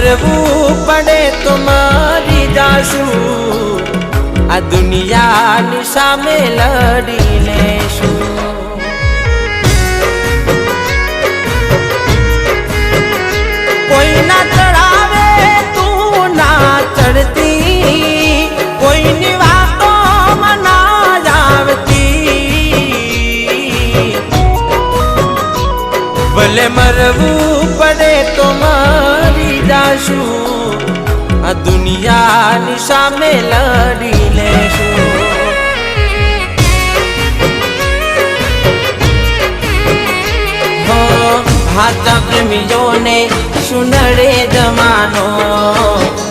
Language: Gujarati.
મરવું પડે તો મરી જાશું, આ દુનિયાની સામે લડી લેશું. કોઈના ચડાવે તું ના ચડતી, કોઈની વાતોમાં ના આવતી. ભલે મરવું પડે તો મરી જાશું, આ દુનિયાની સામે લડી લેશું. હાચા પ્રેમીઓને શું નડે જમાનો,